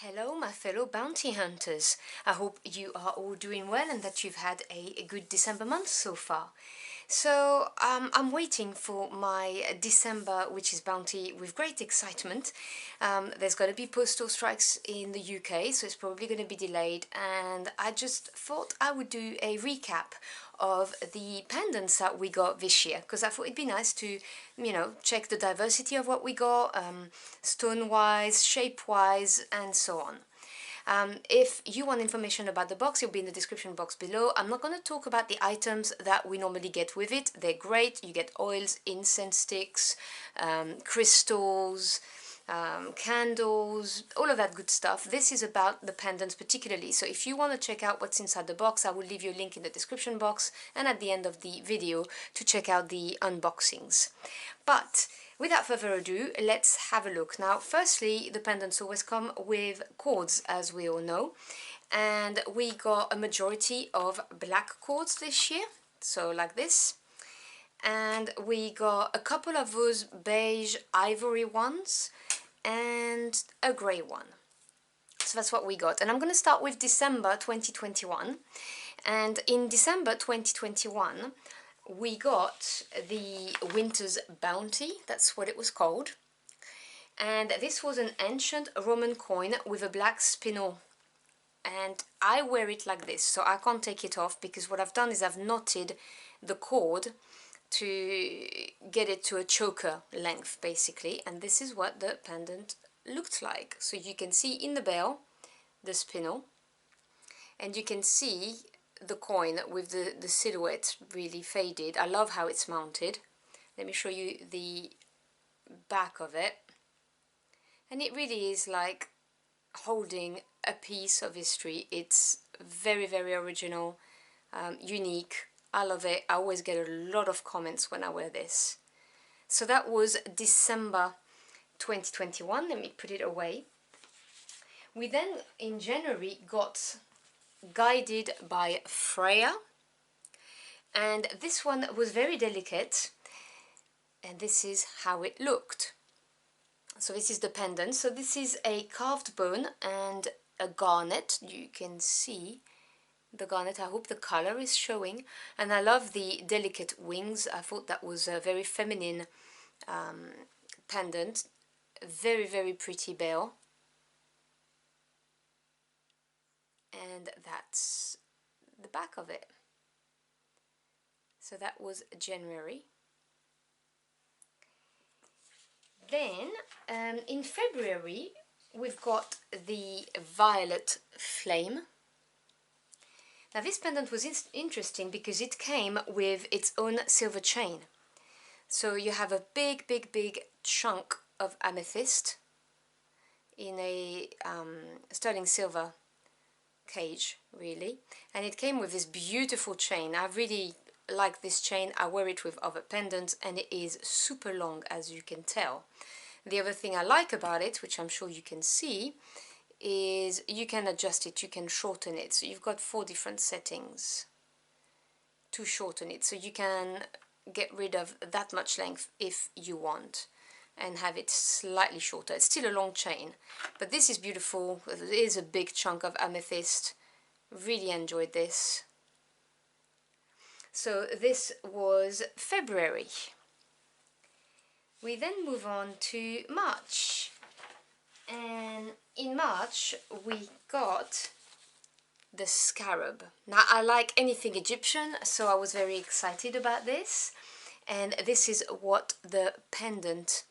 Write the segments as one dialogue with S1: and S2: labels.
S1: Hello, my fellow bounty hunters. I hope you are all doing well and that you've had a good December month so far. So, I'm waiting for my December, which is bounty, with great excitement. There's going to be postal strikes in the UK, so it's probably going to be delayed. And I just thought I would do a recap of the pendants that we got this year, because I thought it'd be nice to, check the diversity of what we got, stone-wise, shape-wise, and so on. If you want information about the box, it'll be in the description box below. I'm not going to talk about the items that we normally get with it. They're great. You get oils, incense sticks, crystals, candles, all of that good stuff. This is about the pendants particularly. So if you want to check out what's inside the box, I will leave you a link in the description box and at the end of the video to check out the unboxings. But without further ado, let's have a look. Now, firstly, the pendants always come with cords, as we all know, and we got a majority of black cords this year, so like this, and we got a couple of those beige ivory ones and a grey one. So that's what we got, and I'm going to start with December 2021, and in December 2021 we got the Winter's Bounty, that's what it was called, and this was an ancient Roman coin with a black spinel, and I wear it like this, so I can't take it off because what I've done is I've knotted the cord to get it to a choker length basically, and this is what the pendant looked like. So you can see in the bell the spinel, and you can see the coin with the silhouette really faded. I love how it's mounted. Let me show you the back of it, and it really is like holding a piece of history. It's very, very original, unique. I love it. I always get a lot of comments when I wear this. So that was December 2021. Let me put it away. We then in January got Guided by Freya, and this one was very delicate, and this is how it looked. So this is the pendant. So this is a carved bone and a garnet. You can see the garnet. I hope the color is showing, and I love the delicate wings. I thought that was a very feminine pendant. Very, very pretty bell. And that's the back of it. So that was January. Then in February we've got the Violet Flame. Now this pendant was interesting because it came with its own silver chain. So you have a big, big, big chunk of amethyst in a sterling silver cage, really, and it came with this beautiful chain. I really like this chain. I wear it with other pendants and it is super long, as you can tell. The other thing I like about it, which I'm sure you can see, is you can adjust it, you can shorten it. So you've got 4 different settings to shorten it, so you can get rid of that much length if you want and have it slightly shorter. It's still a long chain, but this is beautiful. It is a big chunk of amethyst. Really enjoyed this. So this was February. We then move on to March, and in March we got the scarab. Now I like anything Egyptian, so I was very excited about this, and this is what the pendant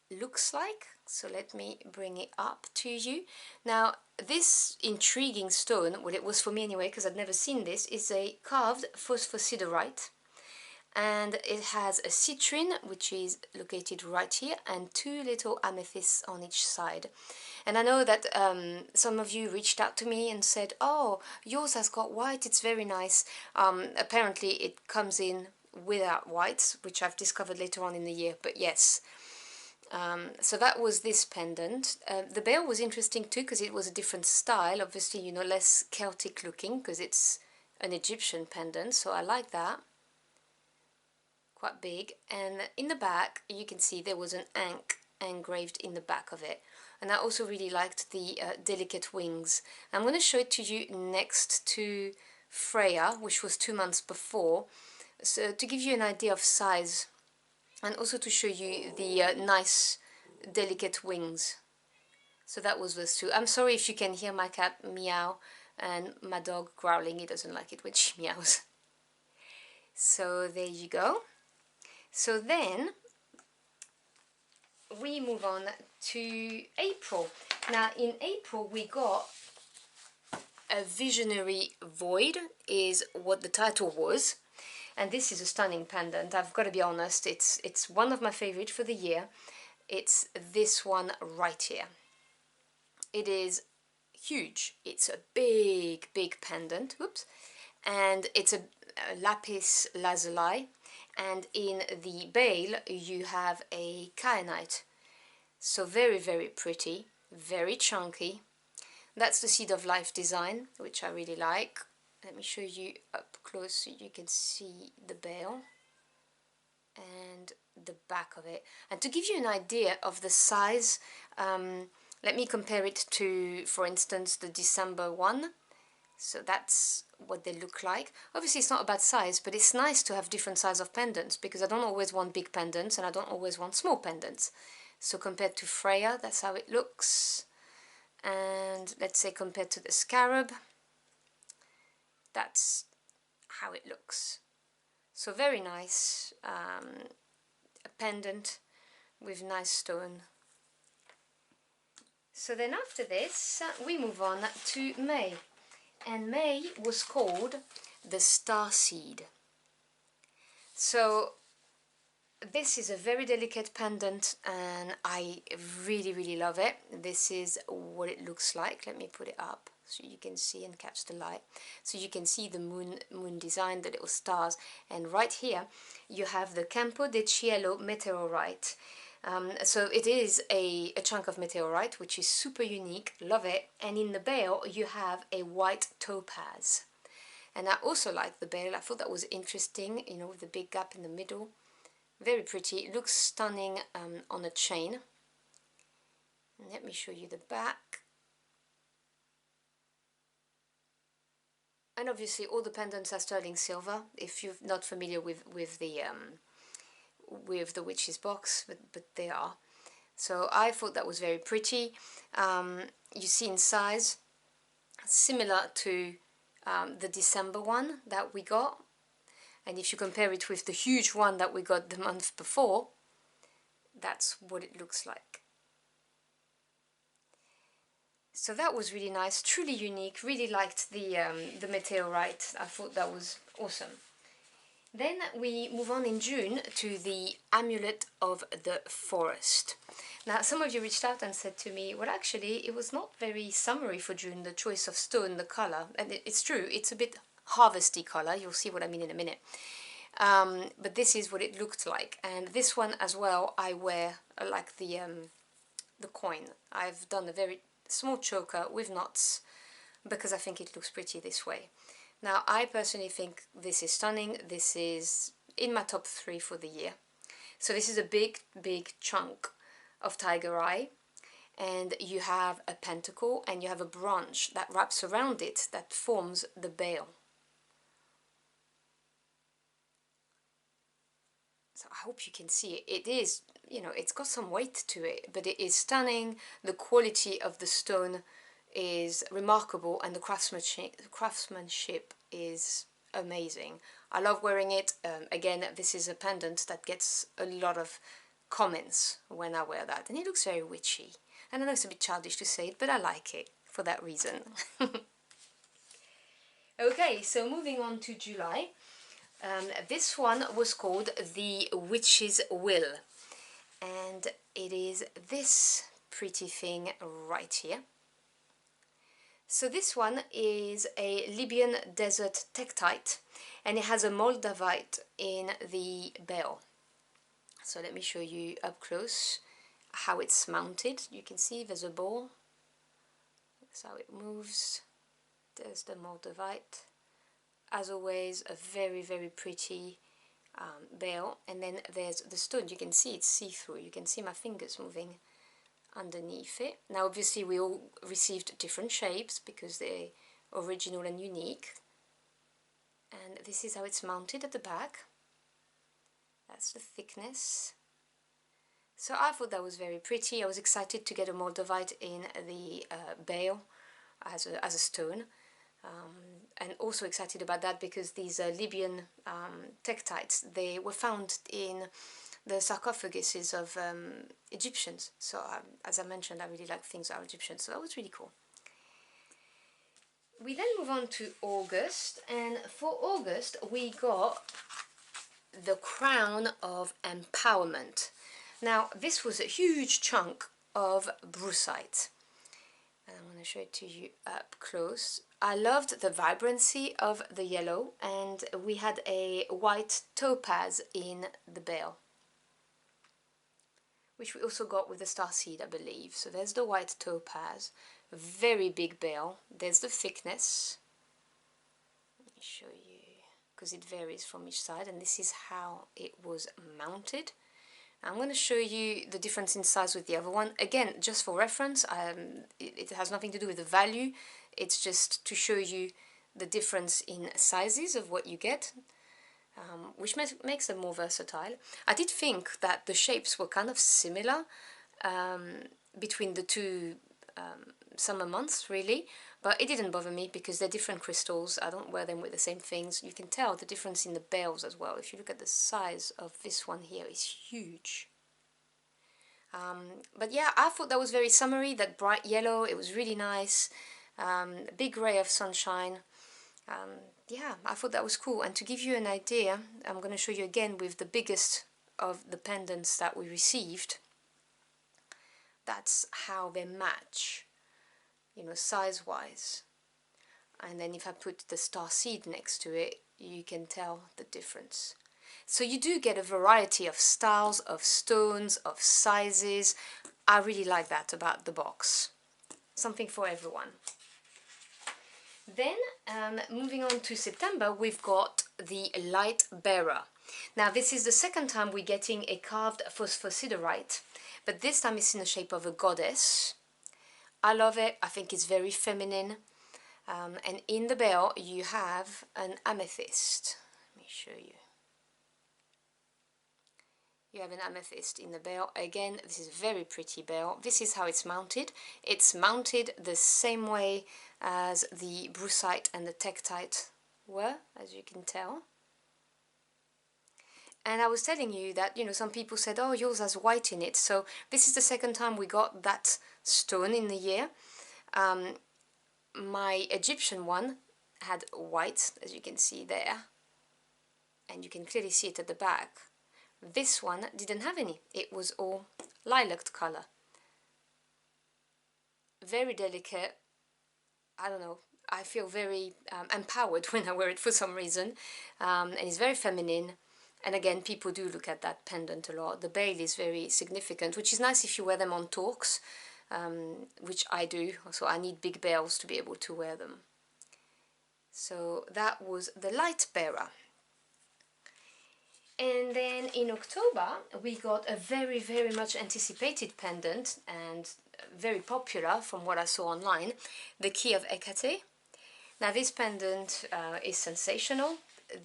S1: looks like. So let me bring it up to you. Now this intriguing stone, well it was for me anyway because I'd never seen this, is a carved phosphosiderite, and it has a citrine which is located right here and 2 little amethysts on each side. And I know that some of you reached out to me and said, oh, yours has got white, it's very nice. Apparently it comes in without whites, which I've discovered later on in the year, but yes. So that was this pendant. The bell was interesting too because it was a different style, obviously, you know, less Celtic looking because it's an Egyptian pendant, so I like that. Quite big, and in the back you can see there was an ankh engraved in the back of it. and I also really liked the delicate wings. I'm going to show it to you next to Freya, which was 2 months before, so to give you an idea of size, and also to show you the nice delicate wings. So that was those two. I'm sorry if you can hear my cat meow and my dog growling. He doesn't like it when she meows. So there you go. So then we move on to April. Now in April we got A Visionary Void, is what the title was, and this is a stunning pendant. I've got to be honest, it's one of my favorite for the year. It's this one right here. It is huge. It's a big pendant. Whoops. And it's a lapis lazuli, and in the bail you have a kyanite. So very pretty, very chunky. That's the Seed of Life design, which I really like. Let me show you up close so you can see the bail and the back of it. And to give you an idea of the size, let me compare it to, for instance, the December one. So that's what they look like. Obviously it's not about size, but it's nice to have different size of pendants, because I don't always want big pendants and I don't always want small pendants. So compared to Freya, that's how it looks. And let's say compared to the Scarab, that's how it looks. So very nice, a pendant with nice stone. So then after this we move on to May, and May was called the Starseed. So this is a very delicate pendant and I really love it. This is what it looks like. Let me put it up so you can see and catch the light. So you can see the moon design, the little stars, and right here you have the Campo de Cielo meteorite. So it is a chunk of meteorite, which is super unique, love it. And in the bail you have a white topaz, and I also like the bail. I thought that was interesting, you know, with the big gap in the middle. Very pretty. It looks stunning on a chain. Let me show you the back. And obviously all the pendants are sterling silver, if you're not familiar with the Witch's box, but they are. So I thought that was very pretty. You see in size, similar to the December one that we got. And if you compare it with the huge one that we got the month before, that's what it looks like. So that was really nice, truly unique. Really liked the meteorite. I thought that was awesome. Then we move on in June to the Amulet of the Forest. Now some of you reached out and said to me, well actually it was not very summery for June, the choice of stone, the colour. And it's true, it's a bit harvesty colour, you'll see what I mean in a minute. But this is what it looked like, and this one as well I wear like the coin. I've done a very small choker with knots because I think it looks pretty this way. Now I personally think this is stunning. This is in my top 3 for the year. So this is a big chunk of tiger eye, and you have a pentacle and you have a branch that wraps around it that forms the bail. So I hope you can see it. It is, you know, it's got some weight to it, but it is stunning. The quality of the stone is remarkable, and the craftsmanship is amazing. I love wearing it. Again, this is a pendant that gets a lot of comments when I wear that, and it looks very witchy. And I know it's a bit childish to say it, but I like it for that reason. Okay, so moving on to July. This one was called the Witch's Will, and it is this pretty thing right here. So this one is a Libyan desert tektite, and it has a moldavite in the bail. So let me show you up close how it's mounted. You can see there's a ball. That's how it moves. There's the moldavite. As always, a very pretty bail, and then there's the stone. You can see it's see-through. You can see my fingers moving underneath it. Now obviously we all received different shapes because they're original and unique. And this is how it's mounted at the back. That's the thickness. So I thought that was very pretty. I was excited to get a Moldavite in the bale as a stone. And also excited about that because these Libyan tektites, they were found in the sarcophaguses of Egyptians. So as I mentioned, I really like things that are Egyptian, so that was really cool. We then move on to August, and for August we got the Crown of Empowerment. Now this was a huge chunk of brucite. And I'm going to show it to you up close. I loved the vibrancy of the yellow, and we had a white topaz in the bale, which we also got with the starseed, I believe. So there's the white topaz, very big bale. There's the thickness. Let me show you, because it varies from each side, and this is how it was mounted. I'm going to show you the difference in size with the other one. Again, just for reference, it has nothing to do with the value. It's just to show you the difference in sizes of what you get, which makes them more versatile. I did think that the shapes were kind of similar between the two summer months, really, but it didn't bother me because they're different crystals. I don't wear them with the same things. You can tell the difference in the bales as well. If you look at the size of this one here, it's huge. But yeah, I thought that was very summery, that bright yellow. It was really nice. Big ray of sunshine. Yeah, I thought that was cool. And to give you an idea, I'm going to show you again with the biggest of the pendants that we received. That's how they match, you know, size-wise. And then if I put the starseed next to it, you can tell the difference. So you do get a variety of styles, of stones, of sizes. I really like that about the box. Something for everyone. Then, moving on to September, we've got the light bearer. Now this is the second time we're getting a carved phosphosiderite, but this time it's in the shape of a goddess. I love it. I think it's very feminine. And in the bale you have an amethyst. Let me show you. You have an amethyst in the bale. Again, this is a very pretty bale. This is how it's mounted. It's mounted the same way as the brucite and the tektite were, as you can tell. And I was telling you that, you know, some people said, oh, yours has white in it. So this is the second time we got that stone in the year. My Egyptian one had white, as you can see there. And you can clearly see it at the back. This one didn't have any. It was all lilac color. Very delicate. I don't know. I feel very empowered when I wear it for some reason. And it's very feminine. And again, people do look at that pendant a lot. The bale is very significant, which is nice if you wear them on talks, which I do. So I need big bales to be able to wear them. So that was the light bearer. And then in October, we got a very, very much anticipated pendant and very popular from what I saw online, the Key of Hecate. Now this pendant is sensational.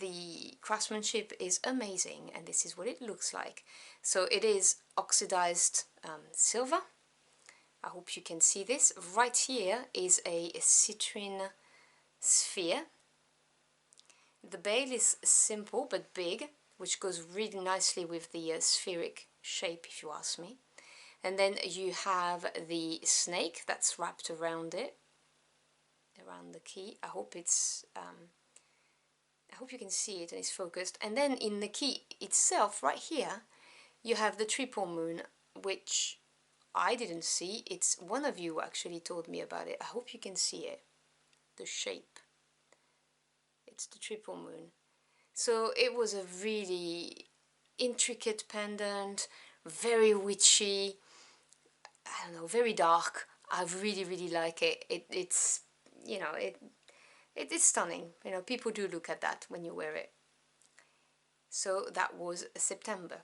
S1: The craftsmanship is amazing, and this is what it looks like. So it is oxidized silver. I hope you can see this. Right here is a citrine sphere. The bale is simple but big, which goes really nicely with the spheric shape, if you ask me. And then you have the snake that's wrapped around it, around the key. I hope you can see it and it's focused. And then in the key itself, right here, you have the triple moon, which I didn't see. It's one of you actually told me about it. I hope you can see it, the shape. It's the triple moon. So it was a really intricate pendant, very witchy, I don't know, very dark. I really, really like it. It's, you know, it is stunning. You know, people do look at that when you wear it. So that was September.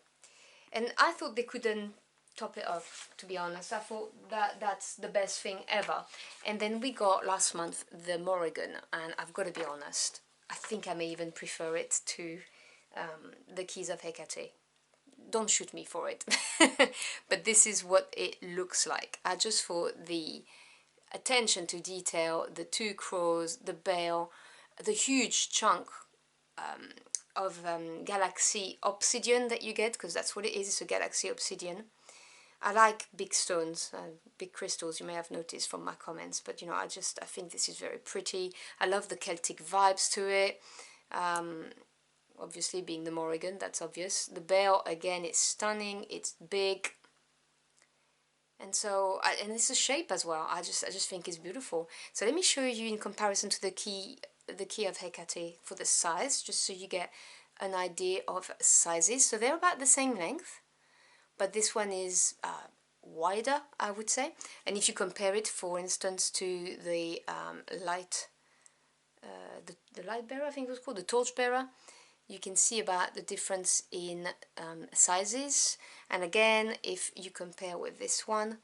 S1: And I thought they couldn't top it up, to be honest. I thought that's the best thing ever. And then we got last month the Morrigan, and I've got to be honest, I think I may even prefer it to the Keys of Hecate. Don't shoot me for it. But this is what it looks like. I just thought the attention to detail, the two crows, the bell, the huge chunk of galaxy obsidian that you get, because that's what it is, it's a galaxy obsidian. I like big stones, big crystals, you may have noticed from my comments, but you know, I think this is very pretty. I love the Celtic vibes to it. Obviously being the Morrigan, that's obvious. The bell, again, it's stunning, it's big. And so, and it's a shape as well. I just think it's beautiful. So let me show you in comparison to the key of Hecate for the size, just so you get an idea of sizes. So they're about the same length, but this one is wider, I would say. And if you compare it, for instance, to the light bearer, I think it was called, the torch bearer, you can see about the difference in sizes. And again, if you compare with this one,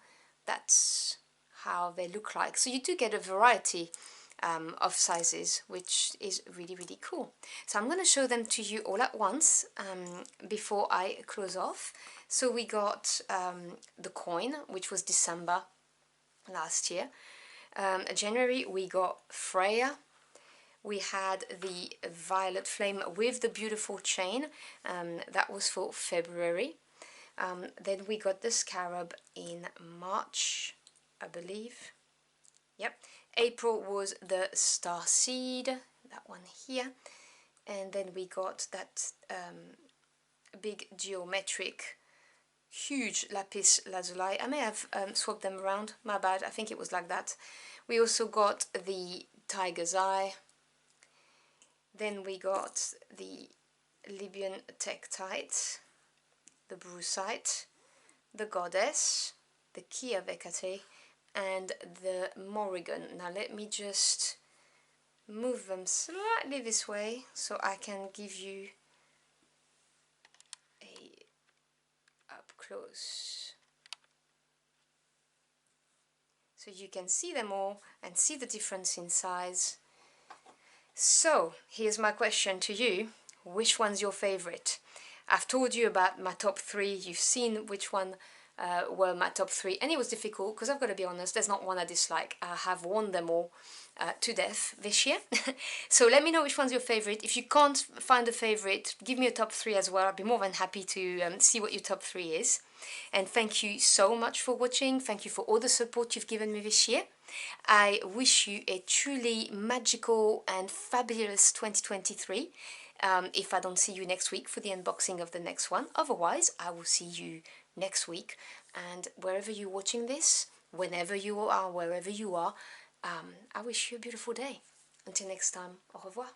S1: that's how they look like. So you do get a variety of sizes, which is really, really cool. So I'm going to show them to you all at once before I close off. So we got the coin, which was December last year. January we got Freya. We had the violet flame with the beautiful chain, that was for February. Then we got the scarab in March, I believe. Yep. April was the star seed, that one here. And then we got that big geometric, huge lapis lazuli. I may have swapped them around, my bad, I think it was like that. We also got the tiger's eye. Then we got the Libyan tektite, the brucite, the goddess, the key of Hecate, and the Morrigan. Now let me just move them slightly this way so I can give you a up close, so you can see them all and see the difference in size. So here's my question to you: which one's your favorite? I've told you about my top three, you've seen which one were my top three, and it was difficult because I've got to be honest, there's not one I dislike. I have worn them all to death this year. So let me know which one's your favorite. If you can't find a favorite, give me a top three as well. I'd be more than happy to see what your top three is. And thank you so much for watching. Thank you for all the support you've given me this year. I wish you a truly magical and fabulous 2023. If I don't see you next week for the unboxing of the next one. Otherwise, I will see you next week. And wherever you're watching this, whenever you are, wherever you are, I wish you a beautiful day. Until next time, au revoir.